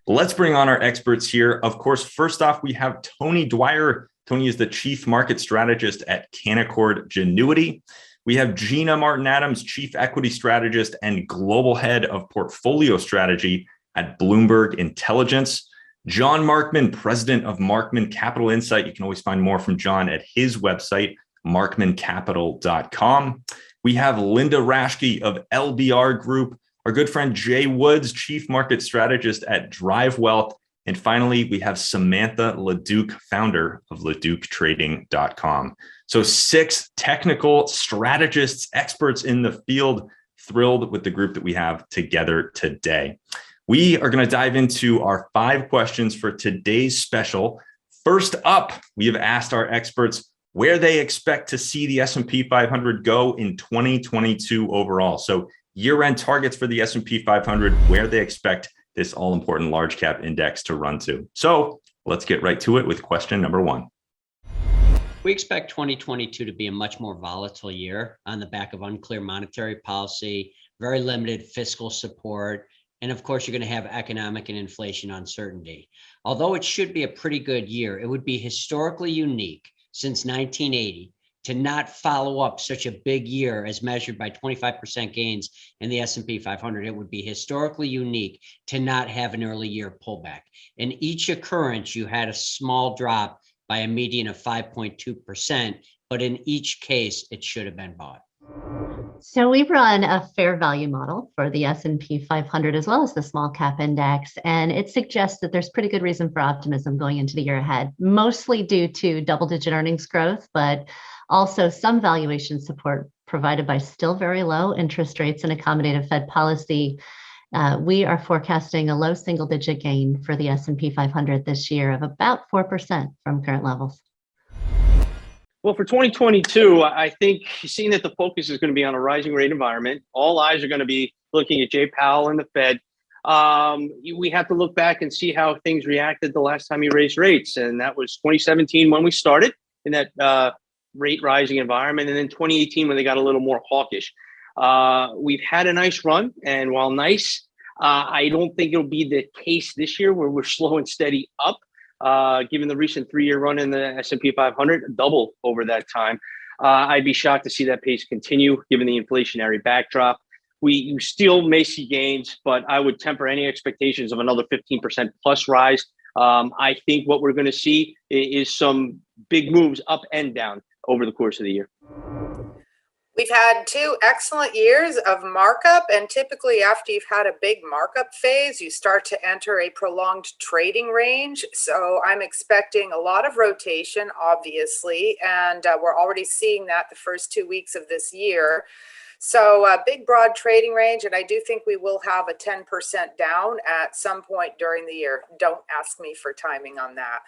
Let's bring on our experts here. Of course, first off, we have Tony Dwyer. Tony is the Chief Market Strategist at Canaccord Genuity. We have Gina Martin-Adams, Chief Equity Strategist and Global Head of Portfolio Strategy at Bloomberg Intelligence. John Markman, President of Markman Capital Insight. You can always find more from John at his website, markmancapital.com. We have Linda Raschke of LBR Group, our good friend Jay Woods, Chief Market Strategist at DriveWealth. And finally, we have Samantha LaDuc, founder of LaDucTrading.com. So 6 technical strategists, experts in the field, thrilled with the group that we have together today. We are going to dive into our 5 questions for today's special. First up, we have asked our experts where they expect to see the S&P 500 go in 2022 overall. So year-end targets for the S&P 500, where they expect this all-important large cap index to run to. So let's get right to it with question number 1. We expect 2022 to be a much more volatile year on the back of unclear monetary policy, very limited fiscal support, and of course, you're going to have economic and inflation uncertainty. Although it should be a pretty good year, it would be historically unique since 1980 to not follow up such a big year as measured by 25% gains in the S&P 500. It would be historically unique to not have an early year pullback. In each occurrence, you had a small drop by a median of 5.2%, but in each case, it should have been bought. So we run a fair value model for the S&P 500 as well as the small cap index, and it suggests that there's pretty good reason for optimism going into the year ahead, mostly due to double-digit earnings growth, but also some valuation support provided by still very low interest rates and accommodative Fed policy. We are forecasting a low single-digit gain for the S&P 500 this year of about 4% from current levels. Well, for 2022, I think seeing that the focus is going to be on a rising rate environment, all eyes are going to be looking at Jay Powell and the Fed. We have to look back and see how things reacted the last time he raised rates. And that was 2017 when we started in that rate rising environment. And then 2018 when they got a little more hawkish. We've had a nice run. And while nice, I don't think it'll be the case this year where we're slow and steady up. Given the recent 3-year run in the S&P 500, double over that time. I'd be shocked to see that pace continue given the inflationary backdrop. You still may see gains, but I would temper any expectations of another 15% plus rise. I think what we're going to see is some big moves up and down over the course of the year. We've had 2 excellent years of markup, and typically after you've had a big markup phase, you start to enter a prolonged trading range. So I'm expecting a lot of rotation, obviously, and we're already seeing that the first 2 weeks of this year. So a big, broad trading range, and I do think we will have a 10% down at some point during the year. Don't ask me for timing on that.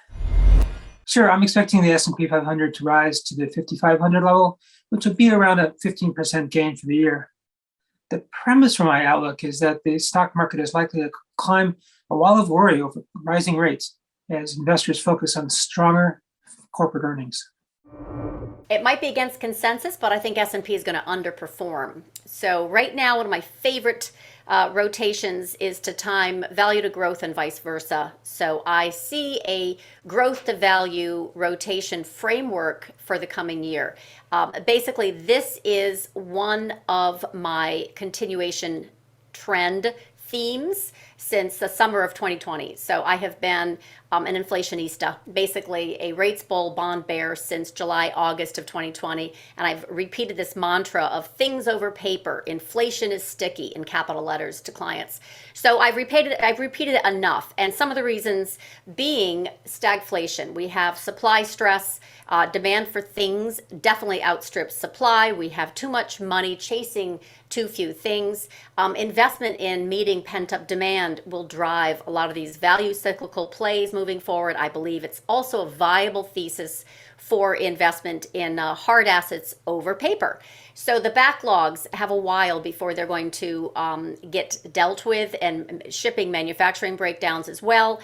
Sure, I'm expecting the S&P 500 to rise to the 5,500 level, which would be around a 15% gain for the year. The premise for my outlook is that the stock market is likely to climb a wall of worry over rising rates as investors focus on stronger corporate earnings. It might be against consensus, but I think S&P is going to underperform. So right now, one of my favorite rotations is to time value to growth and vice versa. So I see a growth to value rotation framework for the coming year. Basically, this is one of my continuation trend themes since the summer of 2020. So I have been an inflationista, basically a rates bull bond bear since July, August of 2020. And I've repeated this mantra of things over paper. Inflation is sticky in capital letters to clients. So I've repeated it enough. And some of the reasons being stagflation. We have supply stress. Demand for things definitely outstrips supply. We have too much money chasing too few things. Investment in meeting pent-up demand will drive a lot of these value cyclical plays moving forward. I believe it's also a viable thesis for investment in hard assets over paper. So the backlogs have a while before they're going to get dealt with, and shipping manufacturing breakdowns as well.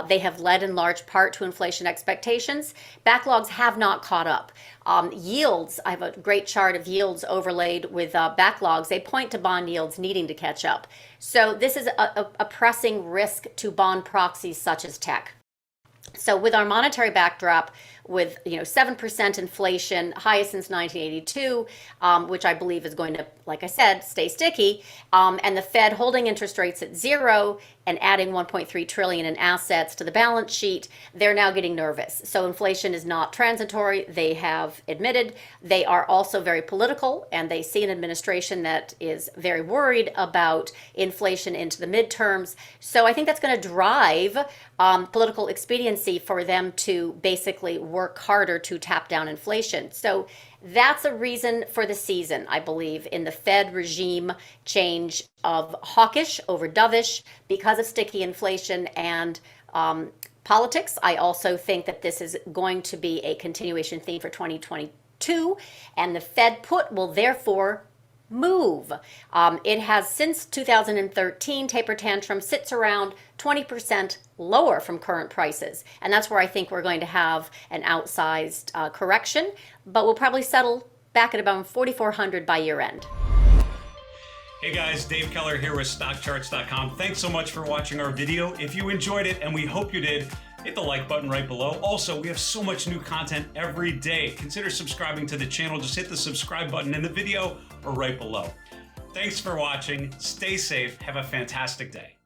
They have led in large part to inflation expectations. Backlogs have not caught up. Yields, I have a great chart of yields overlaid with backlogs. They point to bond yields needing to catch up. So this is a pressing risk to bond proxies such as tech. So with our monetary backdrop, with 7% inflation, highest since 1982, which I believe is going to, like I said, stay sticky, and the Fed holding interest rates at zero and adding 1.3 trillion in assets to the balance sheet, they're now getting nervous. So inflation is not transitory. They have admitted. They are also very political, and they see an administration that is very worried about inflation into the midterms. So I think that's going to drive political expediency for them to basically work harder to tap down inflation. So that's a reason for the season, I believe, in the Fed regime change of hawkish over dovish because of sticky inflation and politics. I also think that this is going to be a continuation theme for 2022, and the Fed put will therefore move. It has since 2013, taper tantrum sits around 20% lower from current prices. And that's where I think we're going to have an outsized correction, but we'll probably settle back at about 4,400 by year end. Hey guys, Dave Keller here with StockCharts.com. Thanks so much for watching our video. If you enjoyed it, and we hope you did, hit the like button right below. Also, we have so much new content every day. Consider subscribing to the channel. Just hit the subscribe button in the video or right below. Thanks for watching. Stay safe. Have a fantastic day.